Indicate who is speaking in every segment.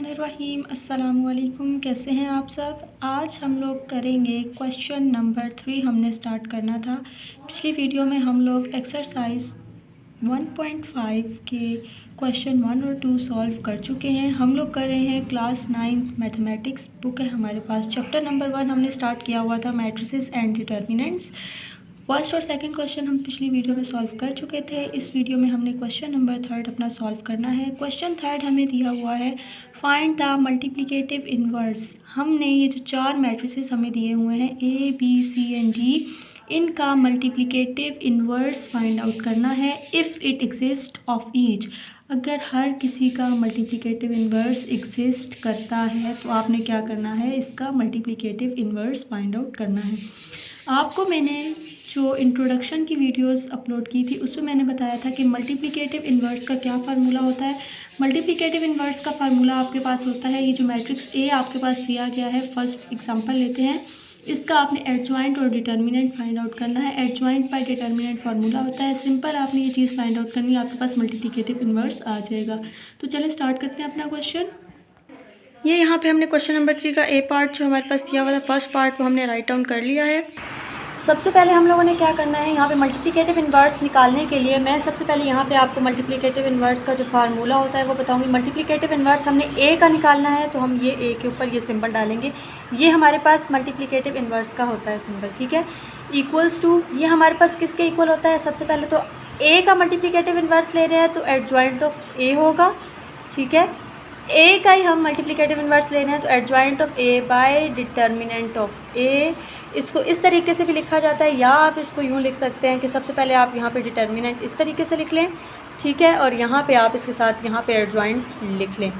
Speaker 1: बिस्मिल्लाहिर्रहमानिर्रहीम। अस्सलामुअलैकुम। कैसे हैं आप सब। आज हम लोग करेंगे क्वेश्चन नंबर 3। हमने स्टार्ट करना था। पिछली वीडियो में हम लोग एक्सरसाइज 1.5 के क्वेश्चन 1 और 2 सॉल्व कर चुके हैं। हम लोग कर रहे हैं क्लास 9 मैथमेटिक्स बुक है हमारे पास। चैप्टर नंबर 1 हमने स्टार्ट किया हुआ था मैट्रिसेस एंड डिटर्मिनेंट्स। फर्स्ट और सेकंड क्वेश्चन हम पिछली वीडियो में सॉल्व कर चुके थे। इस वीडियो में हमने क्वेश्चन नंबर 3 अपना सॉल्व करना है। क्वेश्चन 3 हमें दिया हुआ है फाइंड द मल्टीप्लिकेटिव इन्वर्स। हमने ये जो 4 मैट्रिसेस हमें दिए हुए हैं A B C and D, इनका मल्टीप्लिकेटिव इन्वर्स फाइंड आउट करना है। If it exist of each, अगर हर किसी का मल्टीप्लिकेटिव इन्वर्स एग्जिस्ट करता है तो आपने क्या करना है, इसका मल्टीप्लिकेटिव इन्वर्स फाइंड आउट करना है। आपको मैंने जो इंट्रोडक्शन की वीडियोस अपलोड की थी उसमें मैंने बताया था कि मल्टीप्लिकेटिव इन्वर्स का क्या फार्मूला होता है। मल्टीप्लिकेटिव इन्वर्स का फार्मूला आपके पास होता है, ये जो मैट्रिक्स ए आपके पास दिया गया है, फर्स्ट एग्जांपल लेते हैं। इसका आपने एडजॉइंट और डिटर्मिनेंट फाइंड आउट करना है। एडजॉइंट बाय डिटर्मिनेंट फार्मूला होता है। सिंपल आपने ये चीज़ फाइंड आउट करनी है, आपके पास मल्टीप्लिकेटिव इन्वर्स आ जाएगा। तो चलिए स्टार्ट करते हैं अपना क्वेश्चन। ये यहाँ पे हमने क्वेश्चन नंबर 3 का ए पार्ट जो हमारे पास दिया हुआ था, फर्स्ट पार्ट वो हमने राइट डाउन कर लिया है। सबसे पहले हम लोगों ने क्या करना है, यहाँ पे मल्टीप्लिकेटिव इन्वर्स निकालने के लिए मैं सबसे पहले यहाँ पे आपको मल्टीप्लिकेटिव इन्वर्स का जो फार्मूला होता है वो बताऊँगी। मल्टीप्लिकेटिव इन्वर्स हमने ए का निकालना है तो हम ये ए के ऊपर ये सिंबल डालेंगे। ये हमारे पास मल्टीप्लिकेटिव इन्वर्स का होता है सिंबल, ठीक है। इक्वल्स टू, ये हमारे पास किसके इक्वल होता है, सबसे पहले तो ए का मल्टीप्लिकेटिव इन्वर्स ले रहे हैं तो एडजॉइंट ऑफ ए होगा, ठीक है। ए का ही हम मल्टीप्लिकेटिव इन्वर्स ले रहे हैं तो adjoint of A by determinant of A. इसको इस तरीके से भी लिखा जाता है या आप इसको यूँ लिख सकते हैं कि सबसे पहले आप यहाँ पे डिटर्मिनेंट इस तरीके से लिख लें, ठीक है, और यहाँ पे आप इसके साथ यहाँ पे एडजॉइंट लिख लें।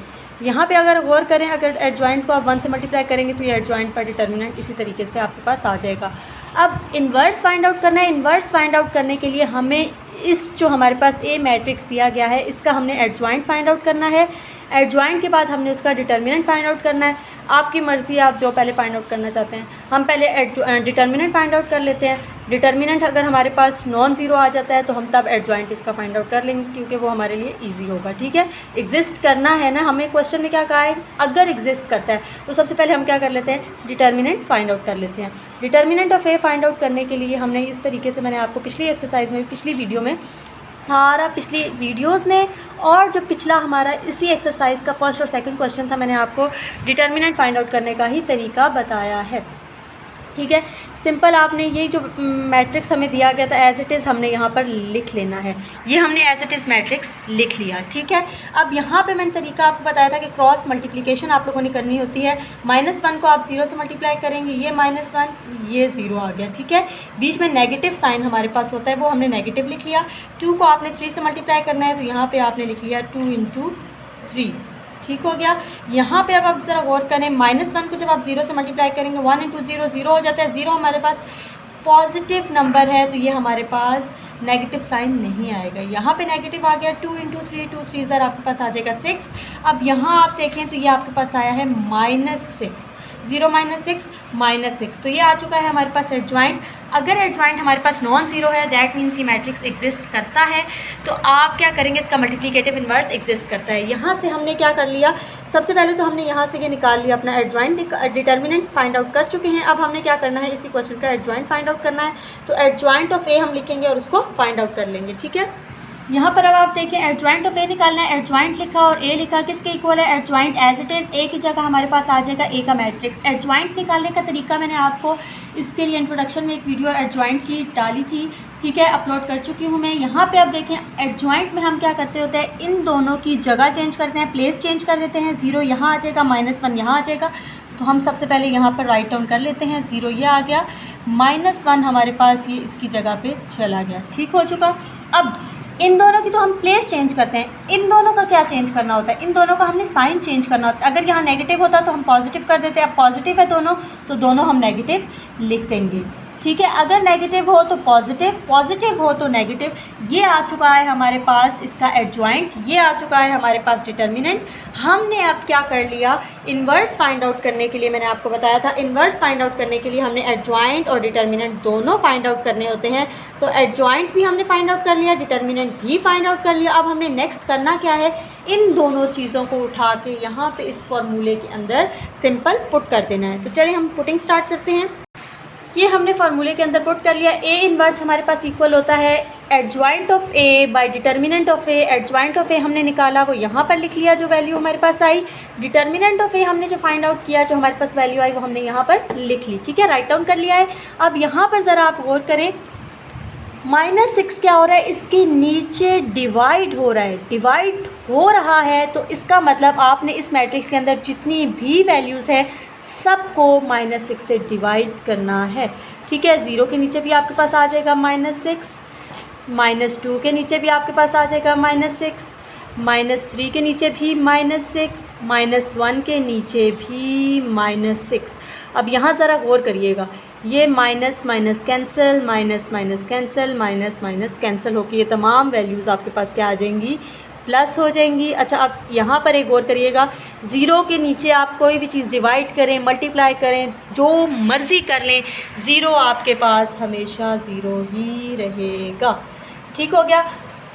Speaker 1: यहाँ पे अगर गौर करें, अगर एडजॉइंट को आप 1 से मल्टीप्लाई करेंगे तो ये एडजॉइंट पर डिटर्मिनेंट इसी तरीके से आपके पास आ जाएगा। अब इन्वर्स फाइंड आउट करना है। इन्वर्स फाइंड आउट करने के लिए हमें इस जो हमारे पास ए मैट्रिक्स दिया गया है इसका हमने एडजॉइंट फाइंड आउट करना है। एडजॉइंट के बाद हमने उसका डिटर्मिनेंट फाइंड आउट करना है। आपकी मर्ज़ी है, आप जो पहले फाइंड आउट करना चाहते हैं। हम पहले डिटर्मिनेंट फाइंड आउट कर लेते हैं। डिटर्मिनेंट अगर हमारे पास नॉन ज़ीरो आ जाता है तो हम तब एडजॉइंट इसका फाइंड आउट कर लेंगे क्योंकि वो हमारे लिए ईजी होगा, ठीक है। एग्जिस्ट करना है ना, हमें क्वेश्चन में क्या कहा है, अगर एग्जिस्ट करता है तो सबसे पहले हम क्या कर लेते हैं, डिटर्मिनेंट फाइंड आउट कर लेते हैं। Determinant of A find out करने के लिए हमने इस तरीके से, मैंने आपको पिछली एक्सरसाइज में, पिछली वीडियो में, सारा पिछली वीडियोस में और जो पिछला हमारा इसी एक्सरसाइज का फर्स्ट और सेकंड क्वेश्चन था, मैंने आपको डिटर्मिनेंट फाइंड आउट करने का ही तरीका बताया है, ठीक है। सिंपल आपने ये जो मैट्रिक्स हमें दिया गया था एज इट इज़ हमने यहाँ पर लिख लेना है। ये हमने एज इट इज़ मैट्रिक्स लिख लिया, ठीक है। अब यहाँ पे मैंने तरीका आपको बताया था कि क्रॉस मल्टीप्लिकेशन आप लोगों ने करनी होती है। -1 को आप 0 से मल्टीप्लाई करेंगे, ये -1, ये 0 आ गया, ठीक है। बीच में नेगेटिव साइन हमारे पास होता है, वो हमने नेगेटिव लिख लिया। 2 को आपने 3 से मल्टीप्लाई करना है तो यहाँ पर आपने लिख लिया 2 × 3, ठीक हो गया। यहाँ पे अब आप ज़रा गौर करें, -1 को जब आप 0 से मल्टीप्लाई करेंगे 1 × 0 0 हो जाता है। 0 हमारे पास पॉजिटिव नंबर है तो ये हमारे पास नेगेटिव साइन नहीं आएगा। यहाँ पे नेगेटिव आ गया। 2 × 3, 2 3 ज़रा आपके पास आ जाएगा 6। अब यहाँ आप देखें तो ये आपके पास आया है -6, 0 - 6 -6, तो ये आ चुका है हमारे पास एडजॉइंट। अगर एडजॉइंट हमारे पास नॉन ज़ीरो है दैट मीन्स ये मैट्रिक्स एग्जिस्ट करता है तो आप क्या करेंगे, इसका मल्टीप्लिकेटिव इन्वर्स एग्जिस्ट करता है। यहाँ से हमने क्या कर लिया, सबसे पहले तो हमने यहाँ से ये निकाल लिया अपना एडजॉइंट, डिटर्मिनेंट फाइंड आउट कर चुके हैं। अब हमने क्या करना है, इसी क्वेश्चन का एडजॉइंट फाइंड आउट करना है तो एडजॉइंट ऑफ ए हम लिखेंगे और उसको फाइंड आउट कर लेंगे, ठीक है। यहाँ पर अब आप देखें एडजॉइंट ऑफ ए निकालना है। एडजॉइंट लिखा और ए लिखा, किसके इक्वल है, एडजॉइंट एज इट इज़। ए की जगह हमारे पास आ जाएगा ए का मैट्रिक्स। एडजॉइंट निकालने का तरीका मैंने आपको इसके लिए इंट्रोडक्शन में एक वीडियो एडजॉइंट की डाली थी, ठीक है, अपलोड कर चुकी हूँ मैं। यहाँ पे आप देखें एडजॉइंट में हम क्या करते होते हैं, इन दोनों की जगह चेंज करते हैं, प्लेस चेंज कर देते हैं। 0 यहाँ आ जाएगा, -1 यहाँ आ जाएगा, तो हम सबसे पहले यहाँ पर राइट डाउन कर लेते हैं। 0 ये आ गया, -1 हमारे पास ये इसकी जगह पे चला गया, ठीक हो चुका। अब इन दोनों की तो हम प्लेस चेंज करते हैं, इन दोनों का क्या चेंज करना होता है, इन दोनों का हमने साइन चेंज करना होता है। अगर यहाँ नेगेटिव होता तो हम पॉजिटिव कर देते हैं, अब पॉजिटिव है दोनों तो दोनों हम नेगेटिव लिख देंगे,
Speaker 2: ठीक है। अगर नेगेटिव हो तो पॉजिटिव, पॉजिटिव हो तो नेगेटिव। ये आ चुका है हमारे पास इसका एडजॉइंट, ये आ चुका है हमारे पास डिटर्मिनेंट। हमने अब क्या कर लिया, इन्वर्स फाइंड आउट करने के लिए मैंने आपको बताया था, इन्वर्स फाइंड आउट करने के लिए हमने एडजॉइंट और डिटर्मिनेंट दोनों फाइंड आउट करने होते हैं। तो एडजॉइंट भी हमने फाइंड आउट कर लिया, डिटर्मिनेंट भी फाइंड आउट कर लिया। अब हमने नेक्स्ट करना क्या है, इन दोनों चीज़ों को उठा के यहाँ पे इस फॉर्मूले के अंदर सिंपल पुट कर देना है। तो चलिए हम पुटिंग स्टार्ट करते हैं। ये हमने फार्मूले के अंदर पुट कर लिया। ए इन्वर्स हमारे पास इक्वल होता है adjoint of A by determinant of A. Adjoint of A हमने निकाला, वो यहाँ पर लिख लिया जो वैल्यू हमारे पास आई। डिटर्मिनेंट ऑफ ए हमने जो फाइंड आउट किया, जो हमारे पास वैल्यू आई, वो हमने यहाँ पर लिख ली। ठीक है, राइट डाउन कर लिया है। अब यहाँ पर ज़रा आप गौर करें, -6 क्या हो रहा है, इसके नीचे डिवाइड हो रहा है। डिवाइड हो रहा है तो इसका मतलब आपने इस मैट्रिक्स के अंदर जितनी भी वैल्यूज़ है सबको -6 से डिवाइड करना है। ठीक है, 0 के नीचे भी आपके पास आ जाएगा -6, -2 के नीचे भी आपके पास आ जाएगा -6, -3 के नीचे भी -6, -1 के नीचे भी -6। अब यहाँ ज़रा गौर करिएगा, ये minus minus cancel, minus minus cancel, minus minus cancel होकर ये तमाम वैल्यूज़ आपके पास क्या आ जाएंगी, प्लस हो जाएंगी। अच्छा, अब यहाँ पर एक गौर करिएगा, 0 के नीचे आप कोई भी चीज़ डिवाइड करें, मल्टीप्लाई करें, जो मर्ज़ी कर लें, 0 आपके पास हमेशा 0 ही रहेगा। ठीक हो गया।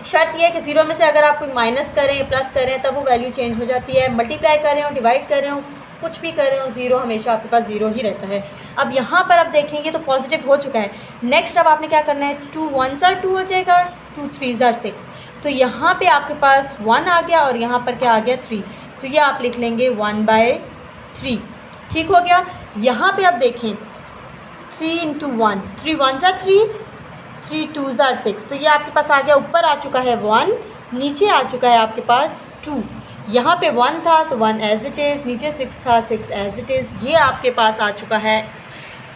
Speaker 2: शर्त यह है कि 0 में से अगर आप कोई माइनस करें, प्लस करें, तब वो वैल्यू चेंज हो जाती है। मल्टीप्लाई कर रहे हो, डिवाइड कर रहे हो, कुछ भी कर रहे हो, 0 हमेशा आपके पास 0 ही रहता है। अब यहाँ पर आप देखेंगे तो पॉजिटिव हो चुका है। नेक्स्ट अब आपने क्या करना है, 2 1s are 2 हो जाएगा, 2 3s are 6। तो यहाँ पे आपके पास 1 आ गया और यहाँ पर क्या आ गया, 3। तो ये आप लिख लेंगे 1/3। ठीक हो गया। यहाँ पे आप देखें 3 × 1, 3 1s are 3, 3 2s are 6। तो ये आपके पास आ गया, ऊपर आ चुका है 1, नीचे आ चुका है आपके पास 2। यहाँ पे 1 था तो 1 एज इट इज़, नीचे 6 था 6 एज इट इज़। ये आपके पास आ चुका है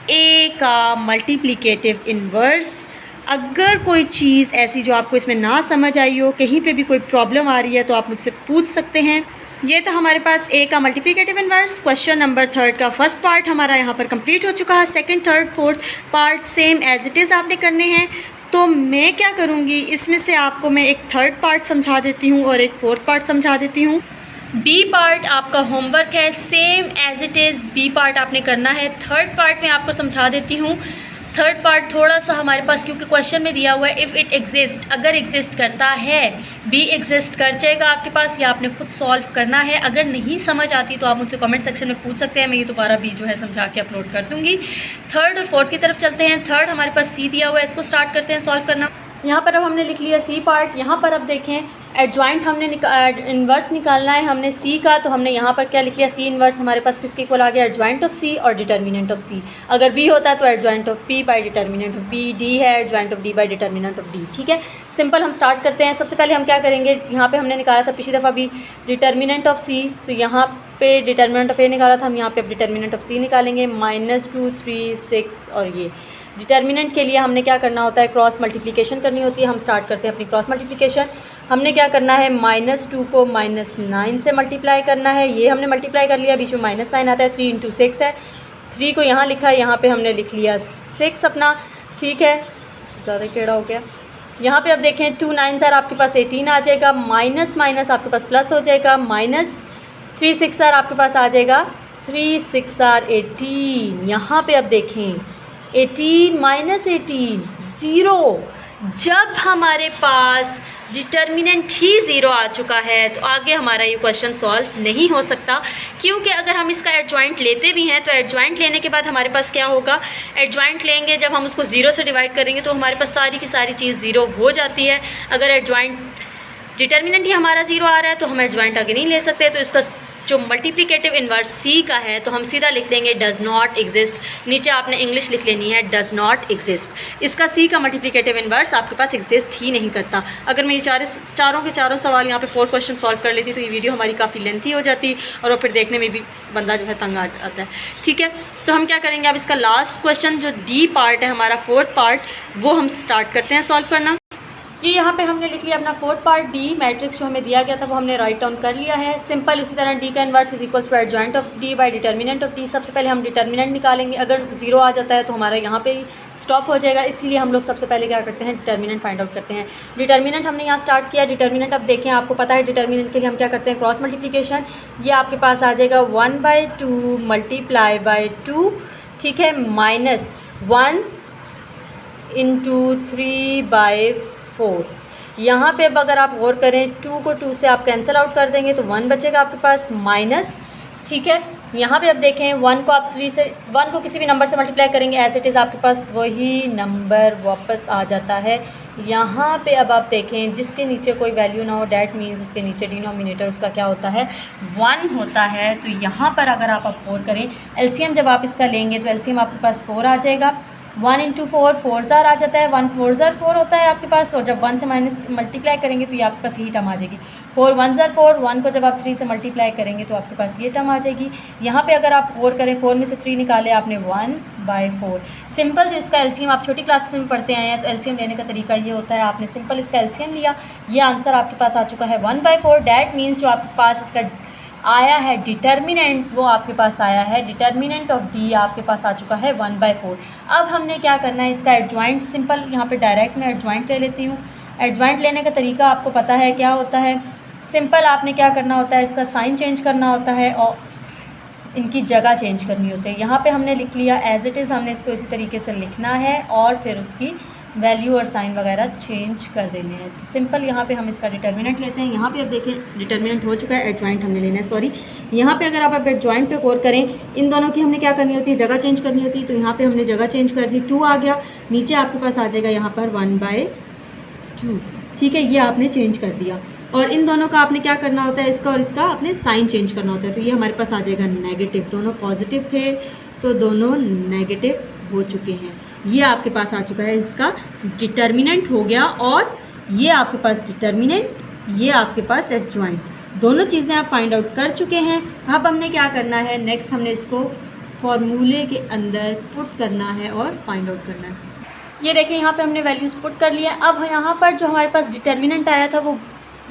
Speaker 2: ए का मल्टीप्लिकेटिव इन्वर्स। अगर कोई चीज़ ऐसी जो आपको इसमें ना समझ आई हो, कहीं पे भी कोई प्रॉब्लम आ रही है, तो आप मुझसे पूछ सकते हैं। ये तो हमारे पास ए का मल्टीप्लिकेटिव इन्वर्स। क्वेश्चन नंबर 3 का फर्स्ट पार्ट हमारा यहाँ पर कंप्लीट हो चुका है। Second, third, fourth part same as it is आपने करने हैं। तो मैं क्या करूँगी, इसमें से आपको मैं एक थर्ड पार्ट समझा देती हूँ और एक फोर्थ पार्ट समझा देती हूँ। बी पार्ट आपका होमवर्क है, same as it is B part आपने करना है। थर्ड पार्ट में आपको समझा देती हूँ। थर्ड पार्ट थोड़ा सा हमारे पास, क्योंकि क्वेश्चन में दिया हुआ है इफ़ इट एग्जिस्ट, अगर एग्जिस्ट करता है, बी एग्जिस्ट कर जाएगा आपके पास, या आपने खुद सॉल्व करना है। अगर नहीं समझ आती तो आप मुझसे कमेंट सेक्शन में पूछ सकते हैं, मैं ये दोबारा बी जो है समझा के अपलोड कर दूँगी। थर्ड और फोर्थ की तरफ चलते हैं। थर्ड हमारे पास सी दिया हुआ है, इसको स्टार्ट करते हैं सॉल्व करना। यहाँ पर अब हमने लिख लिया सी पार्ट। यहाँ पर अब देखें, एडजॉइंट हमने इन्वर्स निकालना है हमने सी का, तो हमने यहाँ पर क्या लिख लिया, सी इन्वर्स हमारे पास किसके इक्वल आ गया, एडजॉइंट ऑफ सी और डिटर्मिनेंट ऑफ सी। अगर बी होता है तो adjoint of P by determinant of B. D है, adjoint of D by determinant of D. ठीक है, सिंपल। हम स्टार्ट करते हैं। सबसे पहले हम क्या करेंगे, यहाँ पे हमने निकाला था पिछली दफ़ा भी डिटर्मिनेंट ऑफ सी, तो यहाँ पे डिटर्मिनेंट ऑफ ए निकाला था, हम यहाँ पे अब डिटर्मिनेंट ऑफ सी निकालेंगे। -2 3 6 और ये डिटर्मिनेंट के लिए हमने क्या करना होता है, क्रॉस मल्टीप्लिकेशन करनी होती है। हम स्टार्ट करते हैं अपनी क्रॉस मल्टीप्लिकेशन। हमने क्या करना है, -2 को -9 से मल्टीप्लाई करना है। ये हमने मल्टीप्लाई कर लिया, बीच में माइनस साइन आता है। 3 × 6 है, 3 को यहाँ लिखा है, यहाँ पे हमने लिख लिया 6 अपना। ठीक है, ज़्यादा टेढ़ा हो गया। यहाँ पे अब देखें 2 9s are आपके पास 18 आ जाएगा, माइनस माइनस आपके पास प्लस हो जाएगा, -3 6s are आपके पास आ जाएगा, 3 6 are 18। यहाँ पे अब देखें 18 - 18 0। जब हमारे पास डिटर्मिनेंट ही 0 आ चुका है तो आगे हमारा ये क्वेश्चन सॉल्व नहीं हो सकता, क्योंकि अगर हम इसका एडजॉइंट लेते भी हैं तो एडजॉइंट लेने के बाद हमारे पास क्या होगा, एडजॉइंट लेंगे जब हम उसको 0 से डिवाइड करेंगे तो हमारे पास सारी की सारी चीज़ 0 हो जाती है। अगर एडजॉइंट डिटर्मिनेंट ही हमारा 0 आ रहा है तो हम एडजॉइंट आगे नहीं ले सकते। तो इसका जो मल्टीप्लिकेटिव इन्वर्स सी का है तो हम सीधा लिख देंगे डज़ नॉट एग्जिस्ट। नीचे आपने इंग्लिश लिख लेनी है डज़ नॉट एग्जिस्ट। इसका सी का मल्टीप्लिकेटिव इन्वर्स आपके पास एग्जिस्ट ही नहीं करता। अगर मैं ये चारों के चारों सवाल यहाँ पे 4 क्वेश्चन सॉल्व कर लेती तो ये वीडियो हमारी काफ़ी लेंथी हो जाती और वो फिर देखने में भी बंदा जो है तंग आ जाता है। ठीक है, तो हम क्या करेंगे, अब इसका लास्ट क्वेश्चन जो डी पार्ट है हमारा 4th पार्ट, वो हम स्टार्ट करते हैं सॉल्व करना। ये यहाँ पे हमने लिख लिया अपना फोर्थ पार्ट डी, मैट्रिक्स जो हमें दिया गया था वो हमने राइट डाउन कर लिया है। सिंपल उसी तरह डी का inverse is equals to adjoint of D by determinant of D. सबसे पहले हम डिटर्मिनेंट निकालेंगे, अगर 0 आ जाता है तो हमारा यहाँ पे स्टॉप हो जाएगा, इसीलिए हम लोग सबसे पहले क्या करते हैं, डिटर्मिनेंट फाइंड आउट करते हैं। डिटर्मिनेंट हमने यहाँ स्टार्ट किया। डिटर्मिनेंट अब देखें, आपको पता है डिटर्मिनेंट के लिए हम क्या करते हैं, क्रॉस मल्टीप्लिकेशन। ये आपके पास आ जाएगा 1/2 मल्टीप्लाई बाई 2, ठीक है, माइनस 1 इंटू 3/4। यहाँ पे अब अगर आप गौर करें 2 को 2 से आप कैंसिल आउट कर देंगे तो 1 बचेगा आपके पास माइनस, ठीक है। यहाँ पे अब देखें 1 को आप 3 से 1 को किसी भी नंबर से मल्टीप्लाई करेंगे एज इट इज़ आपके पास वही नंबर वापस आ जाता है। यहाँ पे अब आप देखें जिसके नीचे कोई वैल्यू ना हो, डैट मीन्स उसके नीचे डिनोमिनेटर उसका क्या होता है, 1 होता है। तो यहाँ पर अगर आप 4 करें, एलसीएम जब आप इसका लेंगे तो एलसीएम आपके पास 4 आ जाएगा। 1 इंटू 4 4 ज़ार आ जाता है, 1 4 ज़ार 4 होता है आपके पास। और जब 1 से माइनस मल्टीप्लाई करेंगे तो ये आपके पास यही टर्म आ जाएगी। 4 1 ज़ार 4, 1 को जब आप 3 से मल्टीप्लाई करेंगे तो आपके पास ये टर्म आ जाएगी। यहाँ पे अगर आप 4 करें, 4 में से 3 निकाले आपने 1/4। सिंपल जो इसका एलसीएम आप छोटी क्लासेस में पढ़ते आए हैं तो एलसीएम लेने का तरीका ये होता है, आपने सिंपल इसका एलसीएम लिया, ये आंसर आपके पास आ चुका है 1/4। डैट मीन्स जो आपके पास इसका आया है डिटर्मिनेंट, वो आपके पास आया है डिटर्मिनेंट ऑफ डी आपके पास आ चुका है 1/4। अब हमने क्या करना है, इसका एडजॉइंट, सिंपल यहाँ पे डायरेक्ट मैं एडजॉइंट ले लेती हूँ। एडजॉइंट लेने का तरीका आपको पता है क्या होता है, सिंपल आपने क्या करना होता है, इसका साइन चेंज करना होता है और इनकी जगह चेंज करनी होती है। यहाँ पे हमने लिख लिया एज इट इज़, हमने इसको इसी तरीके से लिखना है और फिर उसकी वैल्यू और साइन वगैरह चेंज कर देने हैं। तो सिंपल यहाँ पे हम इसका डिटर्मिनेंट लेते हैं। यहाँ पे अब देखें डिटर्मिनेंट हो चुका है, एडजॉइंट हमने लेना है, सॉरी। यहाँ पे अगर आप एडजॉइंट पे गौर करें, इन दोनों की हमने क्या करनी होती है, जगह चेंज करनी होती है। तो यहाँ पे हमने जगह चेंज कर दी, 2 आ गया, नीचे आपके पास आ जाएगा यहाँ पर 1/2, ठीक है, ये आपने चेंज कर दिया। और इन दोनों का आपने क्या करना होता है, इसका और इसका आपने साइन चेंज करना होता है। तो ये हमारे पास आ जाएगा नेगेटिव, दोनों पॉजिटिव थे तो दोनों नेगेटिव हो चुके हैं। ये आपके पास आ चुका है, इसका डिटर्मिनेंट हो गया और ये आपके पास डिटर्मिनेंट, ये आपके पास एडजॉइंट, दोनों चीज़ें आप फाइंड आउट कर चुके हैं। अब हमने क्या करना है, नेक्स्ट हमने इसको फॉर्मूले के अंदर पुट करना है और फाइंड आउट करना है। ये देखिए यहाँ पे हमने वैल्यूज़ पुट कर लिया। अब यहाँ पर जो हमारे पास डिटर्मिनेंट आया था वो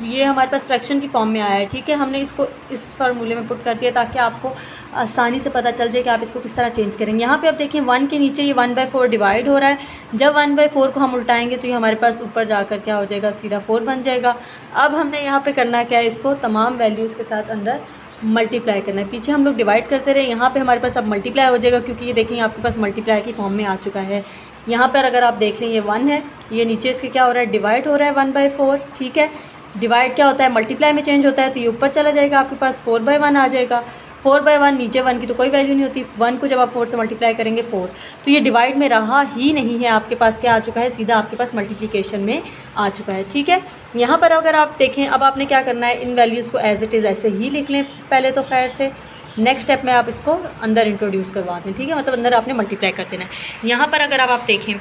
Speaker 2: ये हमारे पास फ्रैक्शन की फॉर्म में आया है, ठीक है। हमने इसको इस फार्मूले में पुट कर दिया ताकि आपको आसानी से पता चल जाए कि आप इसको किस तरह चेंज करेंगे। यहाँ पे आप देखें 1 के नीचे ये 1/4 डिवाइड हो रहा है। जब 1/4 को हम उल्टाएंगे तो ये हमारे पास ऊपर जाकर क्या हो जाएगा, सीधा 4 बन जाएगा। अब हमने यहाँ पे करना क्या है, इसको तमाम वैल्यूज़ के साथ अंदर मल्टीप्लाई करना है। पीछे हम लोग डिवाइड करते रहे, यहाँ पे हमारे पास अब मल्टीप्लाई हो जाएगा क्योंकि ये देखेंगे आपके पास मल्टीप्लाई की फॉर्म में आ चुका है। यहाँ पर अगर आप देख लें ये 1 है, ये नीचे इसके क्या हो रहा है, डिवाइड हो रहा है 1/4, ठीक है। डिवाइड क्या होता है, मल्टीप्लाई में चेंज होता है, तो ये ऊपर चला जाएगा, आपके पास 4/1 आ जाएगा। 4/1, नीचे 1 की तो कोई वैल्यू नहीं होती, 1 को जब आप 4 से मल्टीप्लाई करेंगे 4, तो ये डिवाइड में रहा ही नहीं है, आपके पास क्या आ चुका है, सीधा आपके पास मल्टीप्लिकेशन में आ चुका है, ठीक है। यहाँ पर अगर आप देखें, अब आपने क्या करना है, इन वैल्यूज़ को एज इट इज़ ऐसे ही लिख लें पहले तो, खैर से नेक्स्ट स्टेप में आप इसको अंदर इंट्रोड्यूस करवाते हैं, ठीक है, मतलब अंदर आपने मल्टीप्लाई कर देना है। यहाँ पर अगर आप देखें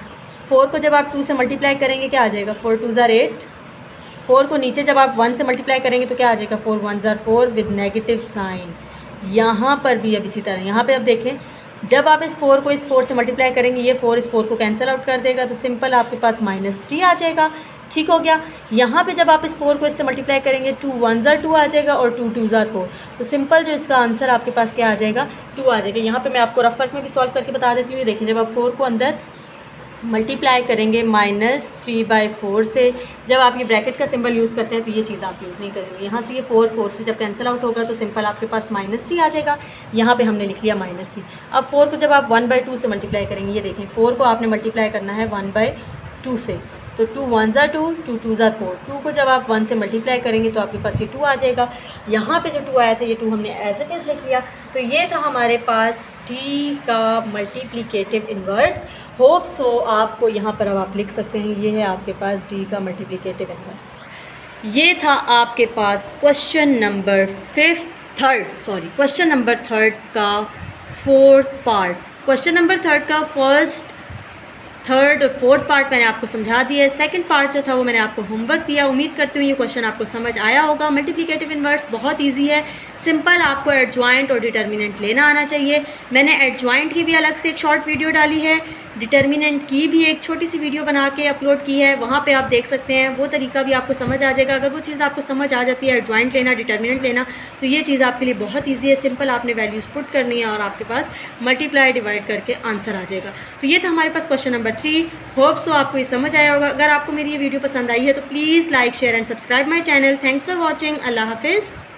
Speaker 2: 4 को जब आप 2 से मल्टीप्लाई करेंगे क्या आ जाएगा, 4 2 ज़ार 8। 4 को नीचे जब आप 1 से मल्टीप्लाई करेंगे तो क्या आ जाएगा, 4 1 ज़ार 4 विद नेगेटिव साइन। यहाँ पर भी अब इसी तरह, यहाँ पे अब देखें जब आप इस 4 को इस 4 से मल्टीप्लाई करेंगे, ये 4 इस 4 को कैंसिल आउट कर देगा, तो सिंपल आपके पास -3 आ जाएगा, ठीक हो गया। यहाँ पे जब आप इस 4 को इससे मल्टीप्लाई करेंगे 2 1 ज़ार 2 आ जाएगा और 2 2 ज़ार 4, तो सिंपल जो इसका आंसर आपके पास क्या आ जाएगा, 2 आ जाएगा। यहाँ पे मैं आपको रफ वर्क में भी सॉल्व करके बता देती हूँ। देखिए जब आप 4 को अंदर मल्टीप्लाई करेंगे -3/4 से, जब आप ये ब्रैकेट का सिंबल यूज़ करते हैं तो ये चीज़ आप यूज़ नहीं करेंगे। यहाँ से ये 4 से जब कैंसिल आउट होगा तो सिंपल आपके पास -3 आ जाएगा। यहाँ पे हमने लिख लिया -3। अब 4 को जब आप 1/2 से मल्टीप्लाई करेंगे, ये देखें 4 को आपने मल्टीप्लाई करना है 1/2 से, तो 2 1 ज़ार 2, 2 2 ज़ार 4। 2 को जब आप 1 से मल्टीप्लाई करेंगे तो आपके पास ये 2 आ जाएगा। यहाँ पे जो 2 आया था ये 2 हमने एज इट इज़ लिख लिया। तो ये था हमारे पास D का मल्टीप्लिकेटिव इन्वर्स। होप सो आपको यहाँ पर अब आप लिख सकते हैं, ये है आपके पास D का मल्टीप्लिकेटिव इन्वर्स। ये था आपके पास क्वेश्चन नंबर 3 का 4th पार्ट। क्वेश्चन नंबर 3 का फर्स्ट थर्ड और फोर्थ पार्ट मैंने आपको समझा दिया है। सेकंड पार्ट जो था वो मैंने आपको होमवर्क दिया। उम्मीद करती हूँ ये क्वेश्चन आपको समझ आया होगा। मल्टीप्लिकेटिव इन्वर्स बहुत इजी है, सिंपल। आपको एडजॉइंट और डिटर्मिनेंट लेना आना चाहिए। मैंने एडजॉइंट की भी अलग से एक शॉर्ट वीडियो डाली है, डिटर्मिनेंट की भी एक छोटी सी वीडियो बना के अपलोड की है, वहाँ पे आप देख सकते हैं। वो तरीका भी आपको समझ आ जाएगा। अगर वो चीज़ आपको समझ आ जाती है, एडजॉइंट लेना, डिटर्मिनेंट लेना, तो ये चीज़ आपके लिए बहुत ईजी है। सिंपल आपने वैल्यूज़ पुट करनी है और आपके पास मल्टीप्लाई डिवाइड करके आंसर आ जाएगा। तो ये था हमारे पास क्वेश्चन नंबर 3। होप सो आपको ये समझ आया होगा। अगर आपको मेरी ये वीडियो पसंद आई है तो please like, share and subscribe my channel. Thanks for watching. अल्लाह हाफिज़।